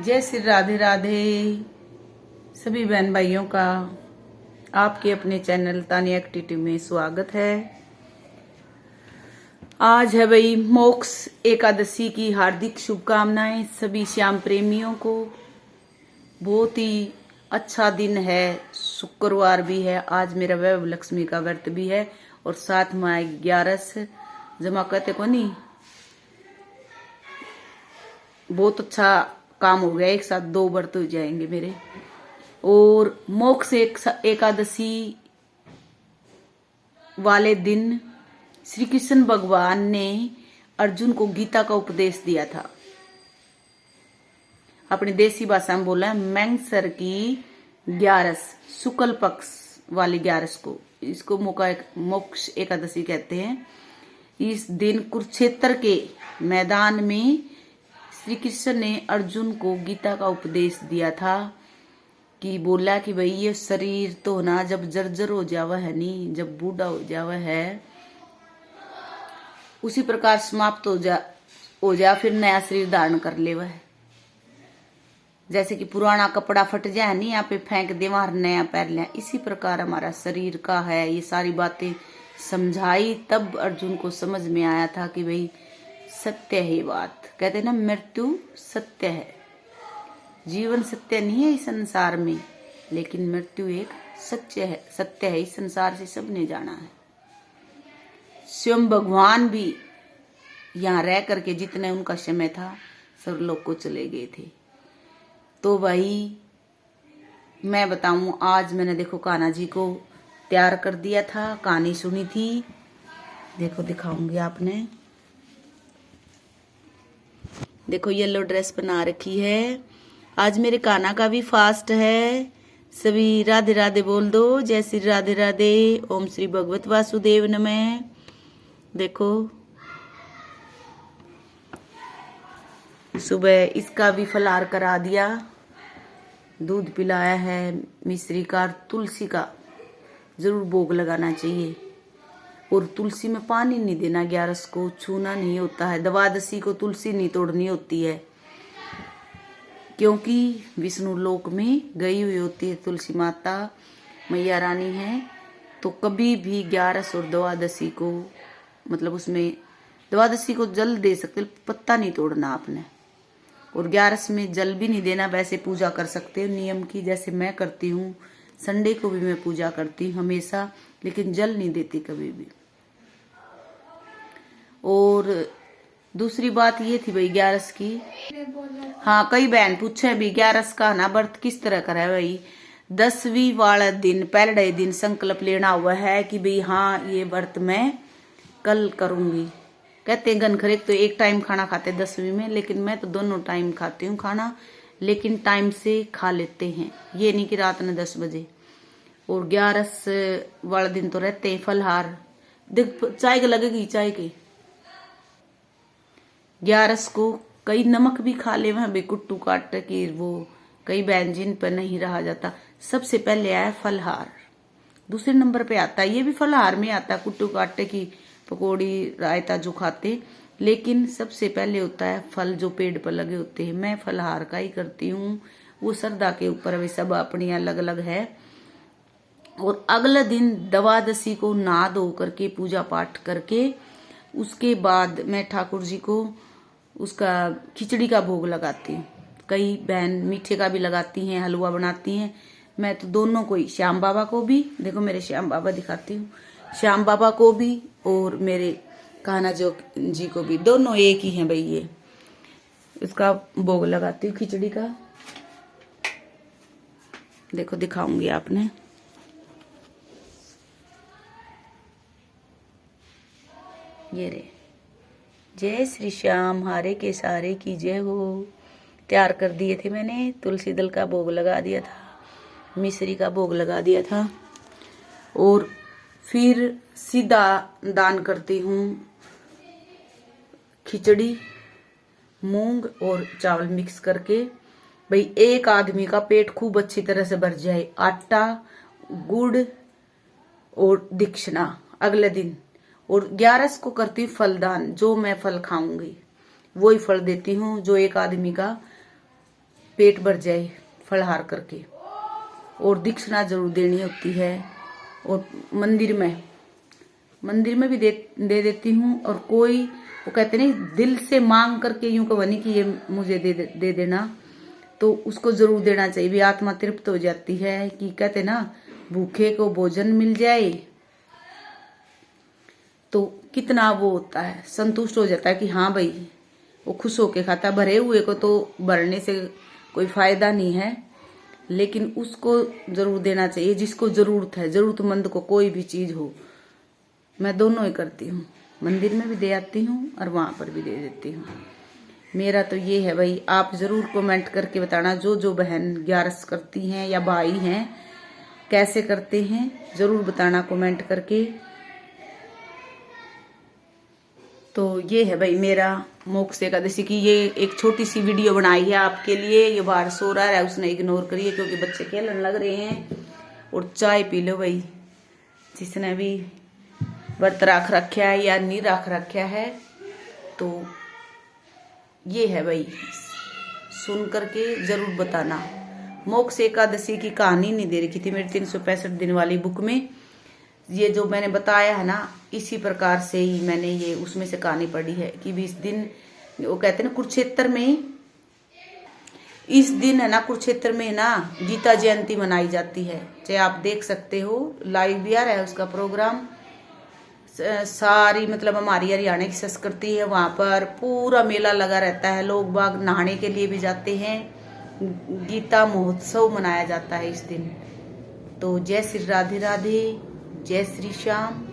जय श्री राधे राधे सभी बहन भाइयों का आपके अपने चैनल तानिया एक्टिविटी में स्वागत है। आज है भाई मोक्ष एकादशी की हार्दिक शुभकामनाएं सभी श्याम प्रेमियों को। बहुत ही अच्छा दिन है, शुक्रवार भी है, आज मेरा वैभव लक्ष्मी का व्रत भी है और साथ में 11 जमा कहते को नहीं, बहुत अच्छा काम हो गया, एक साथ 2 व्रत हो जाएंगे मेरे। और मोक्ष एकादशी वाले दिन श्री कृष्ण भगवान ने अर्जुन को गीता का उपदेश दिया था। अपनी देसी भाषा में बोला है मैंगसर की 11 शुक्ल पक्ष वाली 11 को, इसको मोक्ष एकादशी कहते हैं। इस दिन कुरुक्षेत्र के मैदान में श्री कृष्ण ने अर्जुन को गीता का उपदेश दिया था कि बोला कि भाई ये शरीर तो ना जब जर्जर हो जावा है, नहीं जब बूढ़ा हो जावा है उसी प्रकार समाप्त हो जा फिर नया शरीर धारण कर लेवा है। जैसे कि पुराना कपड़ा फट जाए नहीं, यहाँ पे फेंक दे वहां नया पहन लिया, इसी प्रकार हमारा शरीर का है। ये सारी बातें समझाई तब अर्जुन को समझ में आया था कि भाई सत्य है बात। कहते ना मृत्यु सत्य है, जीवन सत्य नहीं है इस संसार में, लेकिन मृत्यु एक सत्य है इस संसार से सबने जाना है। स्वयं भगवान भी यहाँ रह करके जितने उनका समय था सर्वलोक को चले गए थे। तो भाई मैं बताऊं, आज मैंने देखो कान्हा जी को तैयार कर दिया था, कहानी सुनी थी, देखो दिखाऊंगी आपने। देखो येलो ड्रेस बना रखी है। आज मेरे कान्हा का भी फास्ट है। सभी राधे राधे बोल दो, जय श्री राधे राधे, ओम श्री भगवत वासुदेव नमः। देखो सुबह इसका भी फलाहार करा दिया, दूध पिलाया है, मिश्री का, तुलसी का जरूर भोग लगाना चाहिए। और तुलसी में पानी नहीं देना, 11 को छूना नहीं होता है, द्वादशी को तुलसी नहीं तोड़नी होती है, क्योंकि विष्णु लोक में गई हुई होती है तुलसी माता, मैया रानी है। तो कभी भी 11 और द्वादशी को, मतलब उसमें द्वादशी को जल दे सकते, पत्ता नहीं तोड़ना आपने। और 11 में जल भी नहीं देना। वैसे पूजा कर सकते हो नियम की, जैसे मैं करती हूँ, संडे को भी मैं पूजा करती हूँ हमेशा, लेकिन जल नहीं देती कभी भी। और दूसरी बात ये थी भाई 11 की, हाँ कई बहन पूछे भी 11 का ना व्रत किस तरह करा है भाई। 10वीं वाला दिन पहले दिन संकल्प लेना हुआ है कि भाई हाँ ये व्रत मैं कल करूंगी। कहते हैं गनखरे तो एक टाइम खाना खाते 10वीं में, लेकिन मैं तो दोनों टाइम खाती हूँ खाना, लेकिन टाइम से खा लेते हैं, ये नहीं कि रात में 10 बजे। और 11 वाला दिन तो रहते हैं फलहार। देख चाय के लगेगी, चाय के 11 को कई नमक भी खा ले वहां बेकुट्टू काट की, वो कई व्यंजन पर नहीं रहा जाता। सबसे पहले आया फलहार, दूसरे नंबर पे आता है, ये भी फलहार में आता है, कुट्टू काटे की पकौड़ी रायता जो खाते, लेकिन सबसे पहले होता है फल जो पेड़ पर लगे होते हैं। मैं फलहार का ही करती हूँ, वो श्रद्धा के ऊपर वे सब अपनी अलग अलग है। और अगले दिन द्वादशी को नहा धो करके पूजा पाठ करके उसके बाद मैं ठाकुर जी को उसका खिचड़ी का भोग लगाती हूँ। कई बहन मीठे का भी लगाती हैं, हलवा बनाती हैं, मैं तो दोनों को ही, श्याम बाबा को भी, देखो मेरे श्याम बाबा दिखाती हूँ, श्याम बाबा को भी और मेरे कान्हा जी को भी, दोनों एक ही हैं भाई। ये उसका भोग लगाती हूँ खिचड़ी का, देखो दिखाऊंगी आपने। ये रे, जय श्री श्याम हारे के सारे की जय हो। तैयार कर दिए थे मैंने, तुलसी दल का भोग लगा दिया था, मिश्री का भोग लगा दिया था, और फिर सीधा दान करती हूँ खिचड़ी मूंग और चावल मिक्स करके। भाई एक आदमी का पेट खूब अच्छी तरह से भर जाए, आटा गुड़ और दक्षिणा अगले दिन। और 11 को करती हूँ फलदान, जो मैं फल खाऊंगी वही फल देती हूँ, जो एक आदमी का पेट भर जाए फलहार करके। और दीक्षिणा जरूर देनी होती है। और मंदिर में भी दे देती हूँ। और कोई वो कहते नहीं दिल से मांग करके यूं कहो नहीं कि ये मुझे दे देना, तो उसको जरूर देना चाहिए। भी आत्मा तृप्त हो जाती है कि कहते ना भूखे को भोजन मिल जाए तो कितना वो होता है, संतुष्ट हो जाता है कि हाँ भाई वो खुश होके खाता। भरे हुए को तो भरने से कोई फायदा नहीं है, लेकिन उसको जरूर देना चाहिए जिसको जरूरत है। जरूरतमंद को कोई भी चीज हो, मैं दोनों ही करती हूँ। मंदिर में भी दे आती हूँ और वहां पर भी दे देती हूँ। मेरा तो ये है भाई, आप जरूर कमेंट करके बताना जो बहन ग्यारस करती हैं या भाई हैं कैसे करते हैं, जरूर बताना कमेंट करके। तो ये है भाई मेरा मोक्ष एकादशी की ये एक छोटी सी वीडियो बनाई है आपके लिए। ये बाहर सो रहा है, उसने इग्नोर करिए क्योंकि बच्चे खेलने लग रहे हैं। और चाय पी लो भाई, जिसने भी व्रत रख रखा है या नहीं रख रखा है। तो ये है भाई, सुन करके जरूर बताना। मोक्ष एकादशी की कहानी नहीं दे रखी थी मेरी 365 दिन वाली बुक में। ये जो मैंने बताया है ना, इसी प्रकार से ही मैंने ये उसमें से कहानी पढ़ी है कि 20 दिन वो कहते हैं ना कुरुक्षेत्र में, इस दिन है ना कुरुक्षेत्र में ना गीता जयंती मनाई जाती है। चाहे आप देख सकते हो, लाइव भी आ रहा है उसका प्रोग्राम। सारी मतलब हमारी हरियाणा की संस्कृति है, वहां पर पूरा मेला लगा रहता है। लोग बाग नहाने के लिए भी जाते हैं। गीता महोत्सव मनाया जाता है इस दिन। तो जय श्री राधे राधे, जय श्री श्याम।